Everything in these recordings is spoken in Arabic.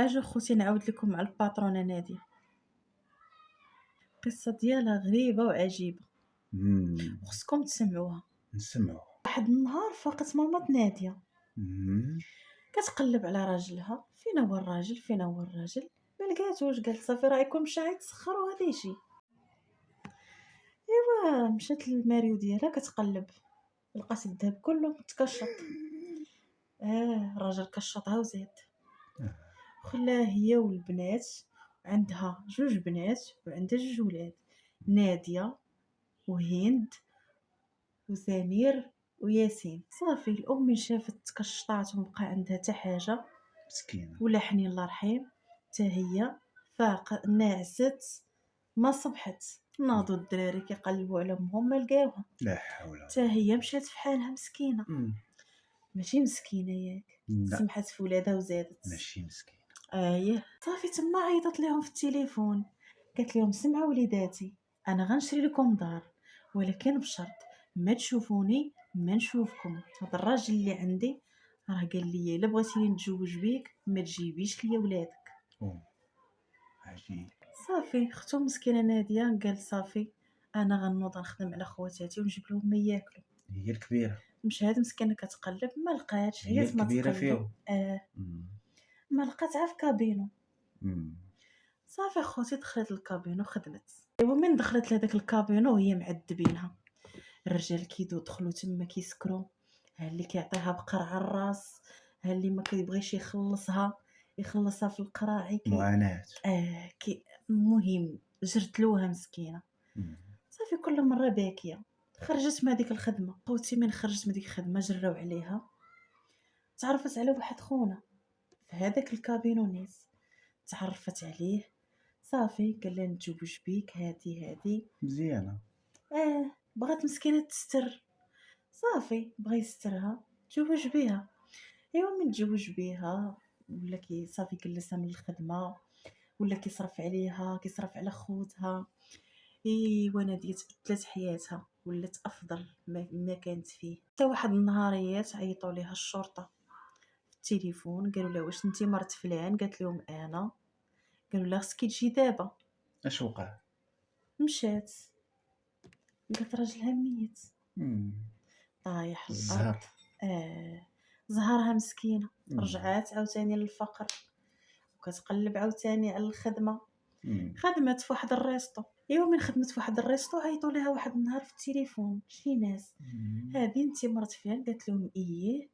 اجا خوتي نعاود لكم مع الباترونه ناديه. القصه ديالها غريبه وعجيبه وخصكم تسمعوها. نسمعو. واحد النهار فاقت ماما ناديه مم. كتقلب على راجلها، فين هو الراجل فين هو الراجل، ما لقاتوش. قالت صافي راه يكون مشى يتسخر وغادي يجي. ايوا مشات للماريو ديالها كتقلب، لقات الذهب كله متكشط. الراجل كشطها وزاد وخلاها هي والبنات. عندها 2 بنات وعندها 2 ولاد، ناديه وهند وسمير وياسين. صافي الام من شافت تكشطات ومبقى عندها حتى حاجه مسكينه. ولا حنين الله يرحم، حتى هي فاق ناعست ما صبحت. ناضوا الدراري كيقلبوا على امهم ما لقاوها، لا حول. حتى هي مشات في حالها مسكينه. ماشي مسكينه ياك، لا سمحت في ولادها وزادت. ماشي مسكينه. صافي تما عيطت لهم في التليفون، قالت لهم سمعوا وليداتي، انا غنشري لكم دار ولكن بشرط ما تشوفوني ما نشوفكم. هذا الراجل اللي عندي راه قال لي الا بغيتيني نتزوج بيك ما تجيبيش ليا ولادك. عجيب. صافي اختو مسكينه ناديه قال صافي انا غنوض نخدم على خواتاتي ونجيب لهم ما ياكلوا. هي الكبيره. مشات مسكينه كتقلب ما لقاتش، هي عيات ما الكبيره تقلب. فيهم. ما لقاتها في كابينو. مم. صافي خوتي دخلت للكابينو خدمت. ايوا من دخلت لهداك الكابينو وهي معذبينها، الرجال دخلوا تما كيسكروا، ها اللي كيعطيها بقرع الراس، ها اللي ما كيبغيش يخلصها في القراعي معاناه. المهم جرتلوها مسكينه. صافي كل مره باكيه. خرجت من هذيك الخدمه خوتي، من خرجت من ديك الخدمه جراو عليها، تعرفت على واحد خونا في هذاك الكابينو نيس، تعرفت عليه. صافي قال لها نتزوج بيك هادي مزيانه. بغات مسكينه تستر. صافي بغا يسترها تزوج بيها. ايوا من تزوج بيها ولا صافي جلسها من الخدمه ولا كيصرف عليها كيصرف على خوتها. ايوا ناديه تبدلت حياتها ولات افضل ما كانت فيه. حتى واحد النهاريات عيطوا ليها الشرطه في التليفون، قالوا لها واش انتي مرت فلان؟ قالت لهم انا. قالوا لها خصك تجي دابا. اش وقع؟ مشات لقات راجلها ميت طايح الارض. الزهر. زهرها مسكينه. رجعات عاوتاني للفقر وكتقلب عاوتاني على الخدمه. خدمت في واحد الريستو. ايوا من خدمت في واحد الريستو عيطوا لها واحد النهار في التليفون شي ناس، هذه انت مرت فين؟ قالت لهم ايه.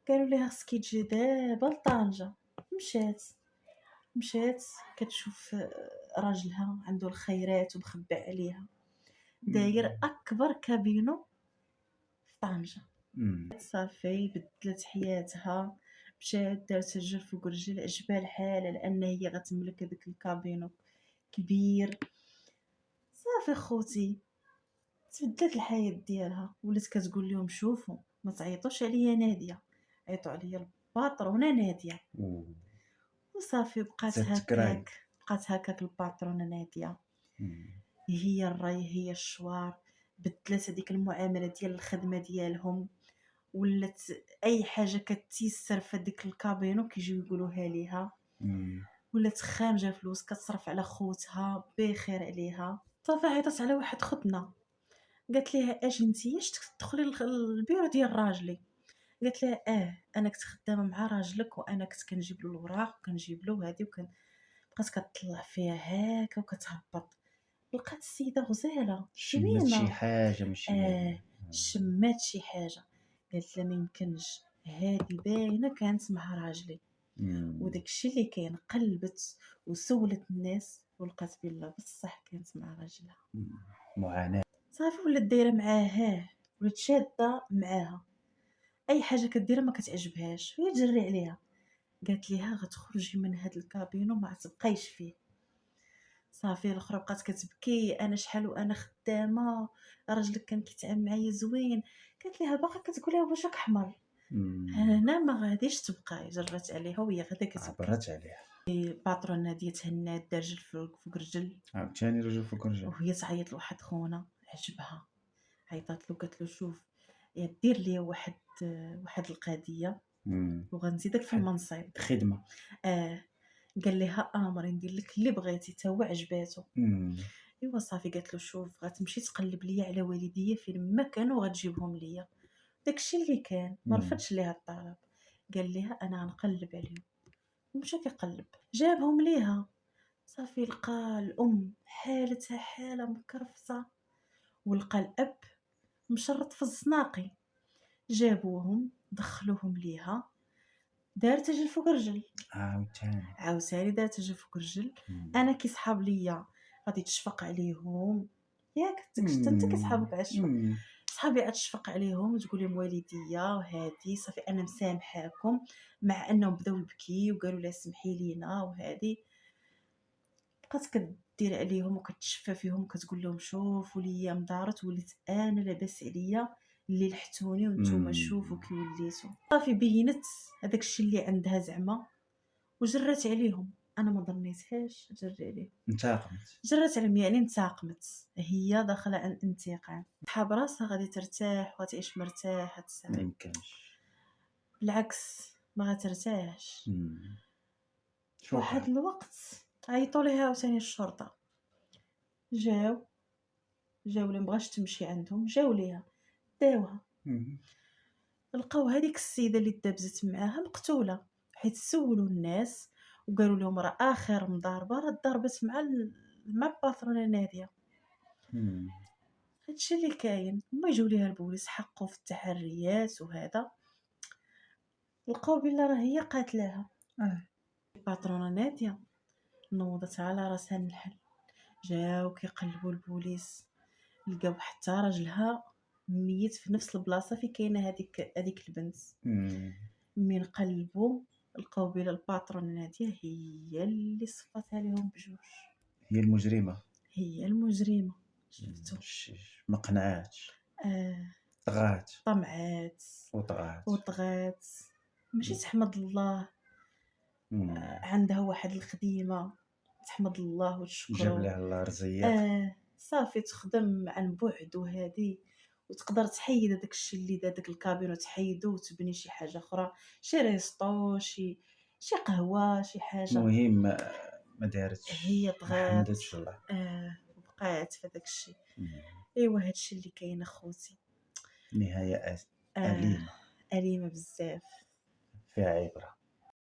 قالوا لها خصك تجي دابا لطنجه. مشات كتشوف راجلها عنده الخيرات ومخبع عليها، داير اكبر كابينو في طنجه. صافي بدلت حياتها، مشات دارت رجل فوق رجل، عجبها الحال لان هي غتملك هذاك الكابينو كبير. صافي خوتي تبدلت الحياه ديالها، ولات كتقول لهم شوفوا ما تعيطوش عليا ناديه، عيطوا عليا الباترونه ناديه. وصافي بقات هكاك الباترونه ناديه هي الراي هي الشوار. بدلت هذيك المعامله ديال الخدمه ديالهم، ولات اي حاجه كتيسر في ديك الكابينو كيجيو يقولوها ليها. ولات خامجه فلوس كتصرف على خوتها بخير عليها. صافي عيطت على واحد ختنا قالت ليها اجي نتيا تدخلي البيرو ديال راجلي. قالت لها انا كنت خدامه مع راجلك وانا كنت كنجيب له الوراق وكنجيب له هذه بقات كتطلع فيها هكا وكتهبط. لقات السيده غزاله شمت شي زوينه. حاجه ماشي شمات شي حاجه. قالت لها ما يمكنش، هذه باينه كانت مع راجلي. وداكشي اللي كاين قلبت وسولت الناس ولقات بالله بصح كانت مع راجلها. معاناه. صافي ولات دايره معاه ولات شاده معاها، اي حاجه كديرها ما كتعجبهاش وهي تجري عليها. قالت ليها غتخرجي من هذا الكابينو ما تبقايش فيه. صافي الاخرى بقات كتبكي، انا شحال وانا خدامه راجلك كان كيتعامل معايا زوين. قالت ليها باقا كتقولها وجهك احمر، هنا ما غاديش تبقاي. جرات عليها وهي غدا كتبكي. عبرت عليها الباترون ناديه تهنات دار رجل فوق رجل عاوتاني رجل فوق رجل. وهي تعيط لواحد خونا عجبها، عيطات له قالت له شوف دير لي واحد القضيه وغنزيدك في بحال المنصب. خدمة. قال لها امر ندير لك اللي بغيتي، تا هو عجباتو. ايوا صافي، قالت له شوف غتمشي تقلب ليا على والديا فين ما كانوا وغتجيبهم ليا. داكشي اللي كان، ما رفضش ليها الطلب. قال لها انا غنقلب عليهم. ومشى كيقلب، جابهم ليها. صافي لقى الام حالتها حاله مكرفصه، ولقى الاب مشرط في الزناقي. جابوهم دخلوهم ليها، دارت رجل فوق رجل. عاوتاني دارت رجل فوق رجل. انا كيصحاب ليا غادي تشفق عليهم، ياك انت كيصحابك عشفق. صحابي عاد تشفق عليهم وتقول لهم والديا وهادي صافي انا مسامحاكم، مع انهم بداو يبكي وقالوا لها سمحي لينا وهادي. بقات كدير عليهم وكتشفى فيهم وكتقول لهم شوفوا ليا مدارت وليت انا لاباس عليا اللي لحتوني وانتم شوفوا كي وليتوا. صافي بينت هذاك الشيء اللي عندها زعما وجرات عليهم. انا ما ظنيتهاش جري عليهم، جرات عليهم يعني انتقمت. هي داخله عن انتقام، صحاب راسها غادي ترتاح وغتعيش مرتاحه الساعه. ما يمكنش، بالعكس ما غترتاحش. شوف واحد الوقت عيطوا ليها عاوتاني الشرطه، جاو اللي مبغاش تمشي عندهم، جاو ليها داوها. لقاو هذيك السيده اللي دابزت معاها مقتوله، حيت سولوا الناس وقالوا لهم راه اخر مضاربه راه ضربت مع الباترونه ناديه. هادشي اللي كاين. هما يجوا ليها البوليس حقوا في التحريات وهذا، لقاو بلا راه هي قاتلاها. الباترونه ناديه نوضت على راسها النحل. جاو كيقلبوا البوليس، لقاو حتى راجلها ميت في نفس البلاصه في كاينه هذيك البنت. من قلبوا لقاو بلا الباترون ناديه هي اللي صفات عليهم بجوج. هي المجرمه، هي المجرمه. شفتو ما قنعاتش، طمعات وطغات. ماشي تحمد الله. عندها واحد الخديمه تحمد الله وتشكره، جاب لها الله رزيات. صافي تخدم عن بعد وهادي، وتقدر تحيد هذاك الشيء اللي داك الكابين وتحيدو وتبني شي حاجه اخرى، شي ريسطو، شي قهوه، شي حاجه. المهم ما دارتش، هي ما طغات. حمدتش الله. وبقات في داك الشيء. ايوا هادشي اللي كاين اخوتي. نهايه أليمة أليمة بزاف، فيها عبره.